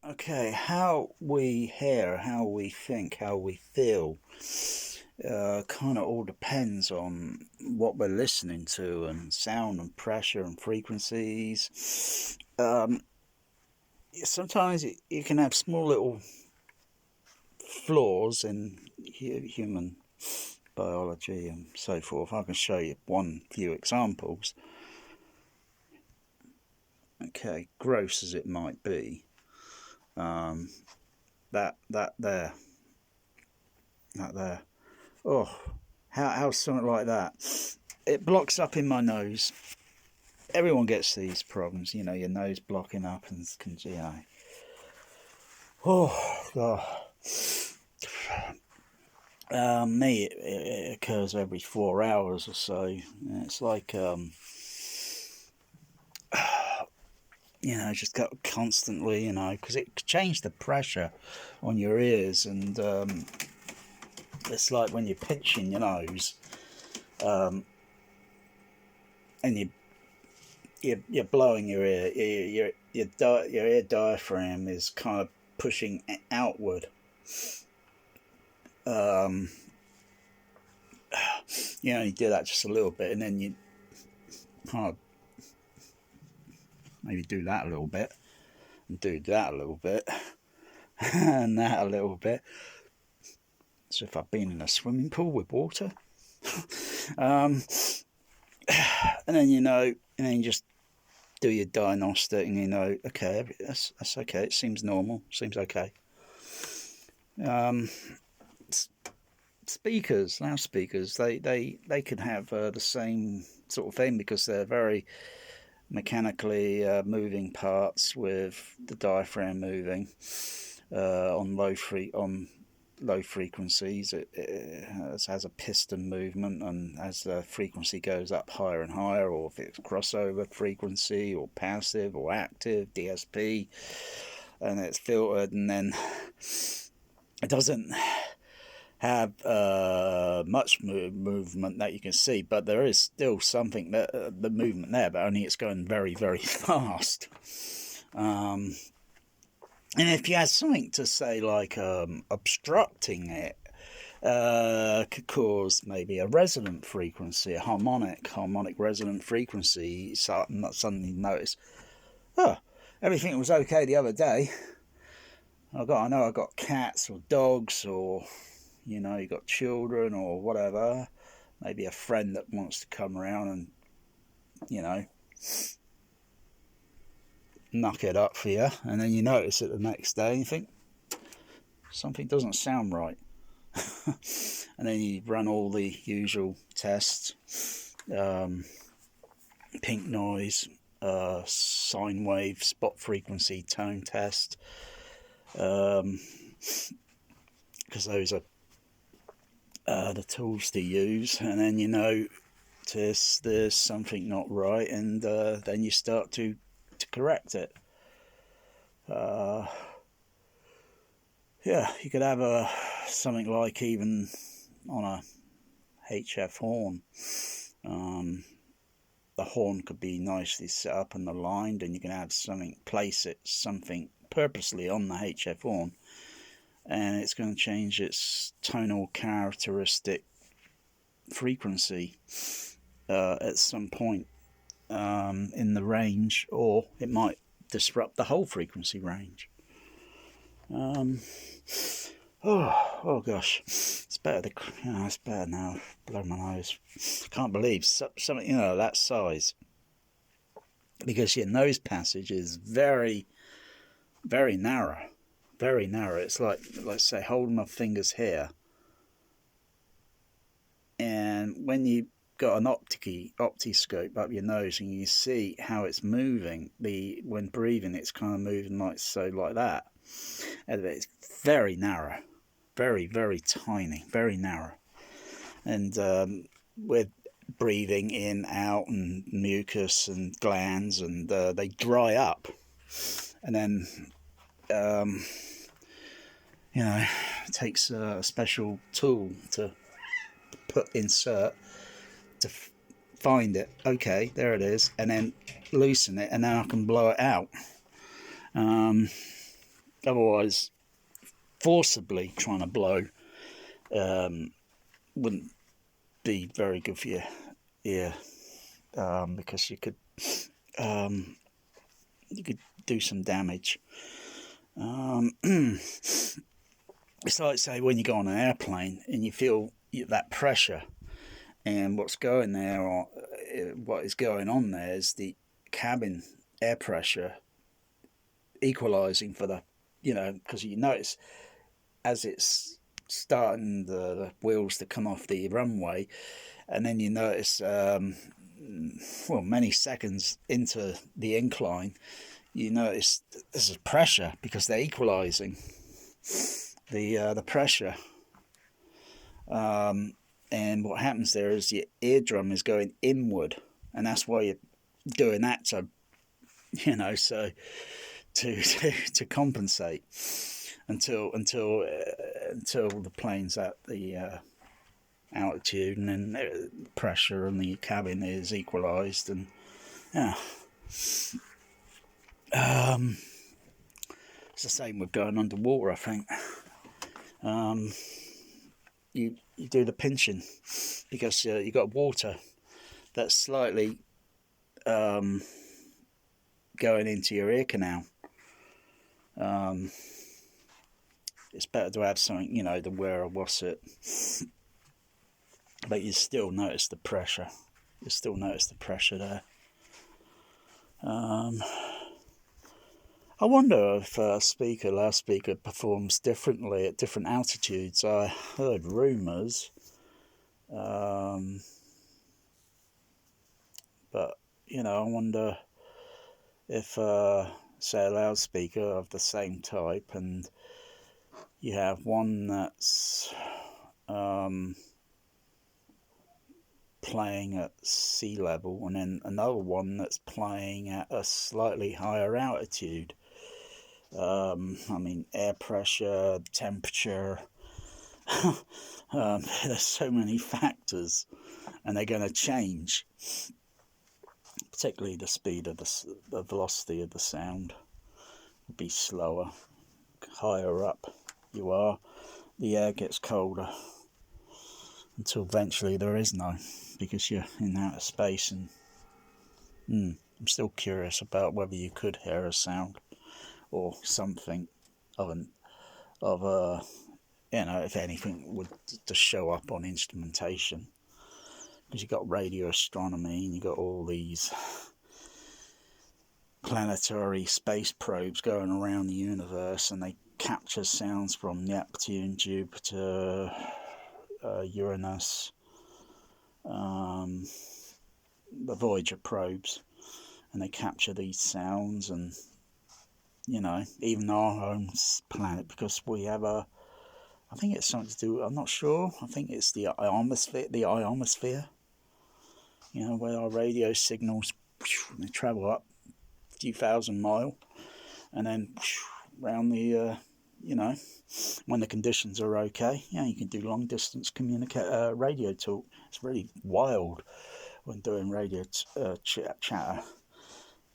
Okay, how we hear, how we think, how we feel, kind of all depends on what we're listening to, and sound and pressure and frequencies. Sometimes you can have small little flaws in human biology and so forth. I can show you one few examples. Okay, gross as it might be, um, that there, that there. Oh, how something like that. It blocks up in my nose. Everyone gets these problems, your nose blocking up and Oh, God. Me, it occurs every 4 hours or so. It's like, just got constantly, because it changed the pressure on your ears, and it's like when you're pinching your nose, and you're blowing your ear. Your ear diaphragm is kind of pushing outward. Um, you do that just a little bit, and then you kind of maybe do that a little bit, and do that a little bit, and that a little bit. So if I've been in a swimming pool with water, and then and then you just do your diagnostic, and okay, that's okay. It seems normal. Seems okay. Speakers, loudspeakers, they can have the same sort of thing because they're very mechanically moving parts with the diaphragm moving on low frequencies. It has a piston movement, and as the frequency goes up higher and higher, or if it's crossover frequency or passive or active DSP, and it's filtered, and then it doesn't have much movement that you can see, but there is still something that the movement there, but only it's going very, very fast. And if you had something to say like obstructing it, could cause maybe a resonant frequency, a harmonic resonant frequency. So suddenly notice, oh, everything was okay the other day. I know I got cats or dogs, or you got children or whatever, maybe a friend that wants to come around and knock it up for you, and then you notice it the next day and you think something doesn't sound right. And then you run all the usual tests, pink noise, sine wave, spot frequency, tone test, because those are the tools to use, and then there's something not right, and then you start to correct it. Yeah, you could have something like, even on a HF horn, the horn could be nicely set up and aligned, and you can have something purposely on the HF horn, and it's going to change its tonal characteristic frequency at some point in the range, or it might disrupt the whole frequency range. Oh gosh, it's better. It's better now. Blow my nose. Can't believe something that size, because your nose passage is very, very narrow. Very narrow. It's like, let's say, holding my fingers here, and when you got an optiscope up your nose and you see how it's moving, when breathing it's kind of moving like that, and it's very narrow, very, very tiny, very narrow. And with breathing in, out, and mucus and glands, and they dry up, and then it takes a special tool to insert to find it. Okay, there it is, and then loosen it, and then I can blow it out. Otherwise, forcibly trying to blow wouldn't be very good for your ear, because you could do some damage. It's like, say, when you go on an airplane and you feel that pressure, and what's going there, or what is going on there, is the cabin air pressure equalising for the, because you notice as it's starting the wheels to come off the runway, and then you notice, many seconds into the incline, you notice there's a pressure because they're equalising the pressure. And what happens there is your eardrum is going inward, and that's why you're doing that. So, to compensate until the plane's at the altitude, and then the pressure on the cabin is equalised, and it's the same with going underwater, I think. You do the pinching because you got water that's slightly going into your ear canal. It's better to have something, to wear a wasset, but you still notice the pressure. You still notice the pressure there. I wonder if loudspeaker performs differently at different altitudes. I heard rumours, but I wonder if, say, a loudspeaker of the same type, and you have one that's playing at sea level, and then another one that's playing at a slightly higher altitude. Air pressure, temperature, there's so many factors, and they're going to change, particularly the speed of the velocity of the sound will be slower. Higher up you are, the air gets colder, until eventually there is none, because you're in outer space. And I'm still curious about whether you could hear a sound or something if anything would to show up on instrumentation, because you've got radio astronomy and you've got all these planetary space probes going around the universe, and they capture sounds from Neptune, Jupiter, Uranus, the Voyager probes, and they capture these sounds. And even our own planet, because we have I think it's something to do, I'm not sure, I think it's the ionosphere, where our radio signals, they travel up a few thousand miles, and then around the, when the conditions are okay, you can do long distance radio talk. It's really wild when doing radio chatter,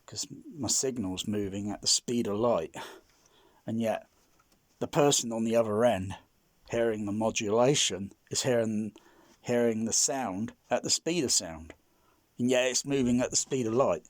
because my signal's moving at the speed of light, and yet the person on the other end hearing the modulation is hearing the sound at the speed of sound, and yet it's moving at the speed of light.